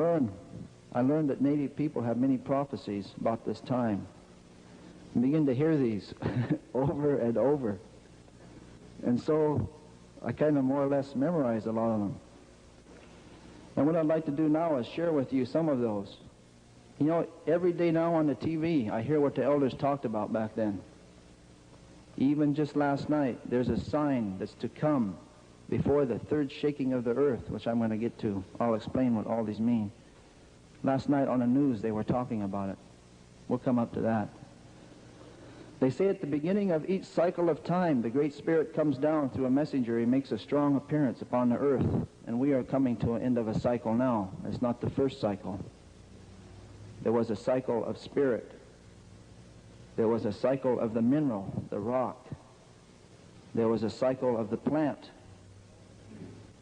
I learned that Native people have many prophecies about this time. I begin to hear these over and over. And so I kind of more or less memorized a lot of them. And what I'd like to do now is share with you some of those. You know, every day now on the TV, I hear what the elders talked about back then. Even just last night, there's a sign that's to come before the third shaking of the earth, which I'm going to get to. I'll explain what all these mean. Last night on the news, they were talking about it. We'll come up to that. They say at the beginning of each cycle of time, the Great Spirit comes down through a messenger. He makes a strong appearance upon the earth. And we are coming to an end of a cycle now. It's not the first cycle. There was a cycle of spirit. There was a cycle of the mineral, the rock. There was a cycle of the plant.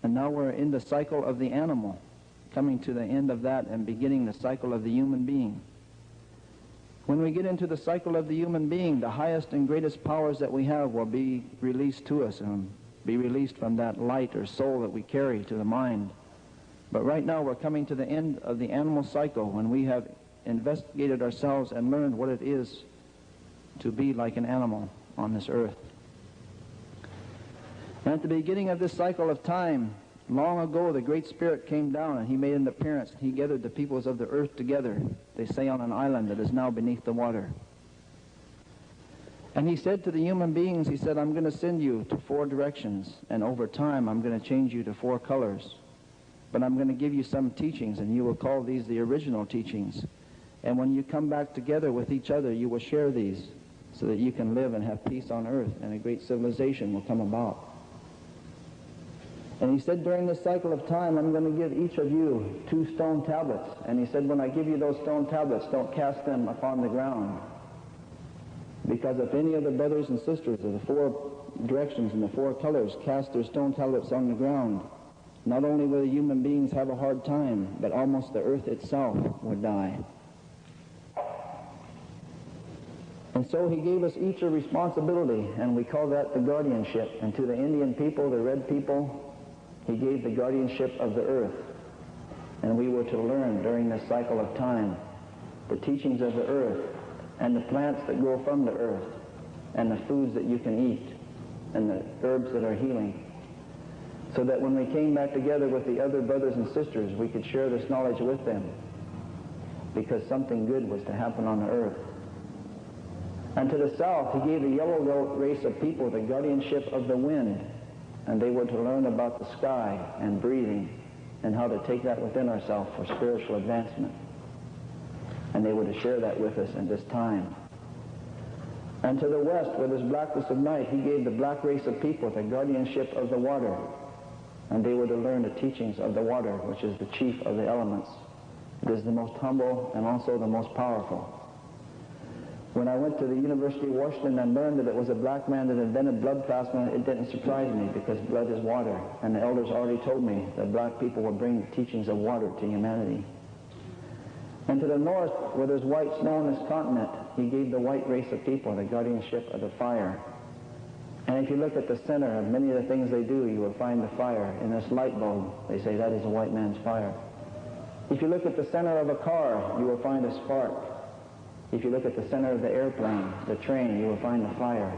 And now we're in the cycle of the animal, coming to the end of that and beginning the cycle of the human being. When we get into the cycle of the human being, the highest and greatest powers that we have will be released to us and be released from that light or soul that we carry to the mind. But right now we're coming to the end of the animal cycle when we have investigated ourselves and learned what it is to be like an animal on this earth. And at the beginning of this cycle of time, long ago, the Great Spirit came down and he made an appearance. He gathered the peoples of the earth together, they say, on an island that is now beneath the water. And he said to the human beings, he said, I'm going to send you to 4 directions, and over time I'm going to change you to 4 colors. But I'm going to give you some teachings, and you will call these the original teachings. And when you come back together with each other, you will share these so that you can live and have peace on earth, and a great civilization will come about. And he said, during this cycle of time, I'm going to give each of you 2 stone tablets. And he said, when I give you those stone tablets, don't cast them upon the ground. Because if any of the brothers and sisters of the 4 directions and the 4 colors cast their stone tablets on the ground, not only will the human beings have a hard time, but almost the earth itself would die. And so he gave us each a responsibility, and we call that the guardianship. And to the Indian people, the red people, he gave the guardianship of the earth. And we were to learn during this cycle of time the teachings of the earth and the plants that grow from the earth and the foods that you can eat and the herbs that are healing. So that when we came back together with the other brothers and sisters, we could share this knowledge with them, because something good was to happen on the earth. And to the south, he gave the yellow race of people the guardianship of the wind, and they were to learn about the sky and breathing and how to take that within ourselves for spiritual advancement. And they were to share that with us in this time. And to the west, where there's blackness of night, he gave the black race of people the guardianship of the water, and they were to learn the teachings of the water, which is the chief of the elements. It is the most humble and also the most powerful. When I went to the University of Washington and learned that it was a black man that invented blood plasma, it didn't surprise me, because blood is water. And the elders already told me that black people would bring the teachings of water to humanity. And to the north, where there's white snow on this continent, he gave the white race of people the guardianship of the fire. And if you look at the center of many of the things they do, you will find the fire. In this light bulb, they say that is a white man's fire. If you look at the center of a car, you will find a spark. If you look at the center of the airplane, the train, you will find the fire.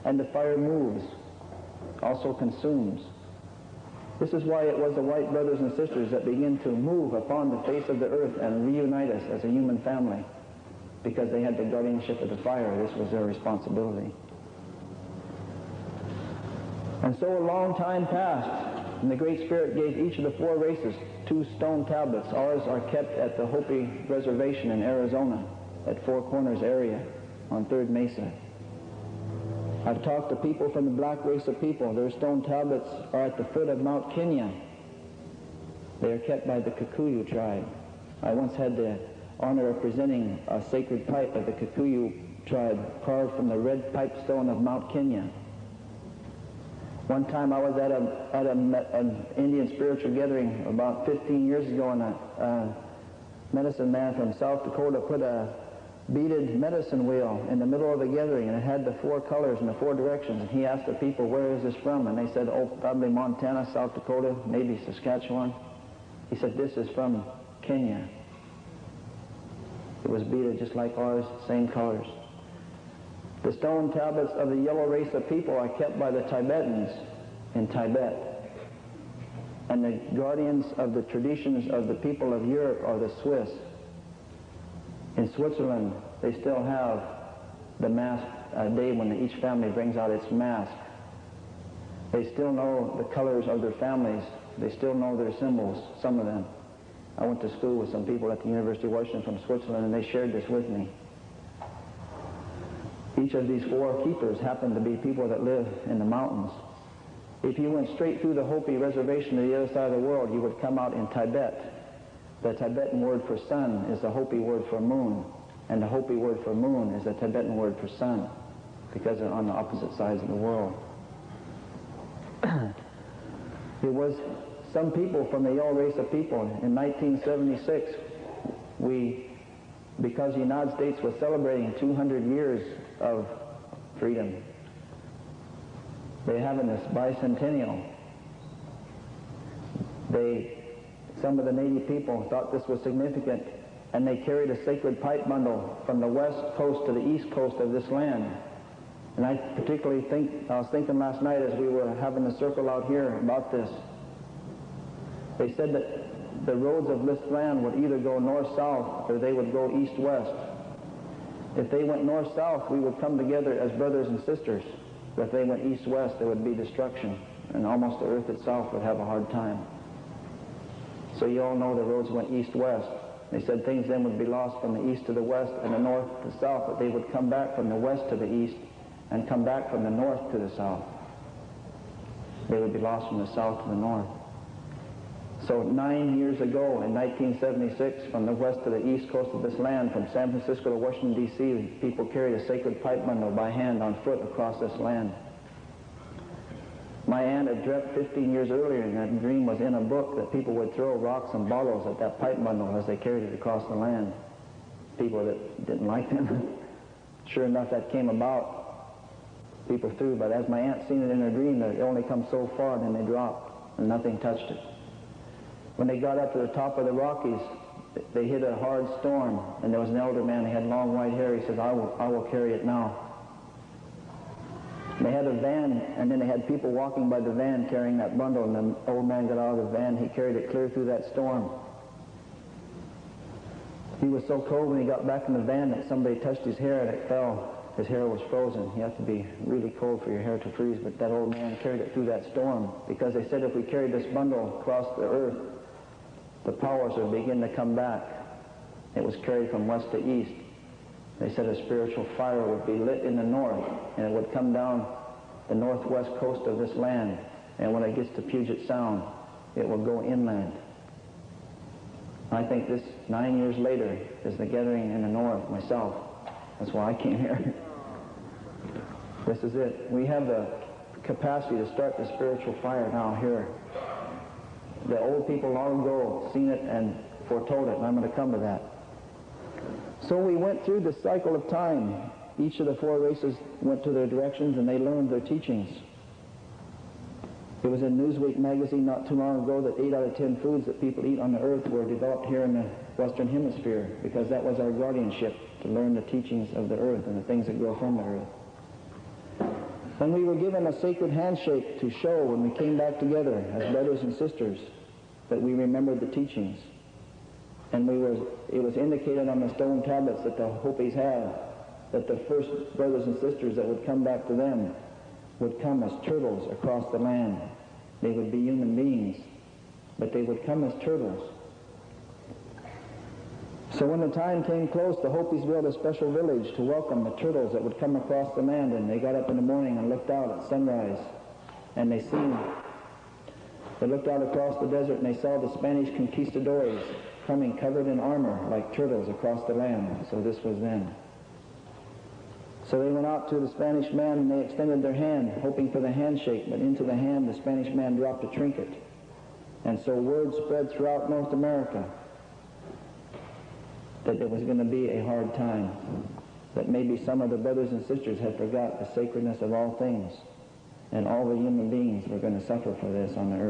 And the fire moves, also consumes. This is why it was the white brothers and sisters that began to move upon the face of the earth and reunite us as a human family, because they had the guardianship of the fire. This was their responsibility. And so a long time passed, and the Great Spirit gave each of the 4 races 2 stone tablets. Ours are kept at the Hopi Reservation in Arizona, at 4 Corners area on 3rd Mesa. I've talked to people from the black race of people. Their stone tablets are at the foot of Mount Kenya. They are kept by the Kikuyu tribe. I once had the honor of presenting a sacred pipe of the Kikuyu tribe carved from the red pipestone of Mount Kenya. One time I was at an Indian spiritual gathering about 15 years ago, and a medicine man from South Dakota put a beaded medicine wheel in the middle of the gathering, and it had the 4 colors and the 4 directions. And he asked the people, where is this from? And they said, oh, probably Montana, South Dakota, maybe Saskatchewan. He said, this is from Kenya. It was beaded just like ours, same colors. The stone tablets of the yellow race of people are kept by the Tibetans in Tibet. And the guardians of the traditions of the people of Europe are the Swiss. In Switzerland, they still have the mask day when each family brings out its mask. They still know the colors of their families. They still know their symbols, some of them. I went to school with some people at the University of Washington from Switzerland, and they shared this with me. Each of these four keepers happen to be people that live in the mountains. If you went straight through the Hopi reservation to the other side of the world, you would come out in Tibet. The Tibetan word for sun is the Hopi word for moon, and the Hopi word for moon is the Tibetan word for sun, because they're on the opposite sides of the world. It was some people from the yellow race of people. In 1976, because the United States was celebrating 200 years of freedom, they're having this bicentennial. Some of the Native people thought this was significant, and they carried a sacred pipe bundle from the west coast to the east coast of this land. And I particularly I was thinking last night as we were having a circle out here about this. They said that the roads of this land would either go north-south or they would go east-west. If they went north-south, we would come together as brothers and sisters. But if they went east-west, there would be destruction, and almost the earth itself would have a hard time. So you all know the roads went east-west. They said things then would be lost from the east to the west and the north to the south, but they would come back from the west to the east and come back from the north to the south. They would be lost from the south to the north. So 9 years ago, in 1976, from the west to the east coast of this land, from San Francisco to Washington, D.C., people carried a sacred pipe bundle by hand on foot across this land. My aunt had dreamt 15 years earlier, and that dream was in a book, that people would throw rocks and bottles at that pipe bundle as they carried it across the land. People that didn't like them. Sure enough, that came about. People threw, but as my aunt seen it in her dream, that it only come so far, and then they dropped, and nothing touched it. When they got up to the top of the Rockies, they hit a hard storm, and there was an elder man. He had long white hair. He says, I will carry it now. And they had a van, and then they had people walking by the van carrying that bundle, and the old man got out of the van. He carried it clear through that storm. He was so cold when he got back in the van that somebody touched his hair and it fell. His hair was frozen. You have to be really cold for your hair to freeze, but that old man carried it through that storm, because they said if we carried this bundle across the earth, the powers would begin to come back. It was carried from west to east. They said a spiritual fire would be lit in the north, and it would come down the northwest coast of this land, and when it gets to Puget Sound, it will go inland. I think this 9 years later is the gathering in the north myself. That's why I came here. This is it. We have the capacity to start the spiritual fire now here. The old people long ago seen it and foretold it, and I'm going to come to that. So we went through the cycle of time. Each of the four races went to their directions, and they learned their teachings. It was in Newsweek magazine not too long ago that 8 out of 10 foods that people eat on the earth were developed here in the Western Hemisphere, because that was our guardianship, to learn the teachings of the earth and the things that grow from the earth. And we were given a sacred handshake to show when we came back together as brothers and sisters that we remembered the teachings. And it was indicated on the stone tablets that the Hopis had, that the first brothers and sisters that would come back to them would come as turtles across the land. They would be human beings, but they would come as turtles. So when the time came close, the Hopis built a special village to welcome the turtles that would come across the land, and they got up in the morning and looked out at sunrise, and they looked out across the desert, and they saw the Spanish conquistadors coming covered in armor like turtles across the land. So this was then. So they went out to the Spanish man, and they extended their hand, hoping for the handshake, but into the hand the Spanish man dropped a trinket. And so word spread throughout North America that it was going to be a hard time, that maybe some of the brothers and sisters had forgot the sacredness of all things, and all the human beings were going to suffer for this on the earth.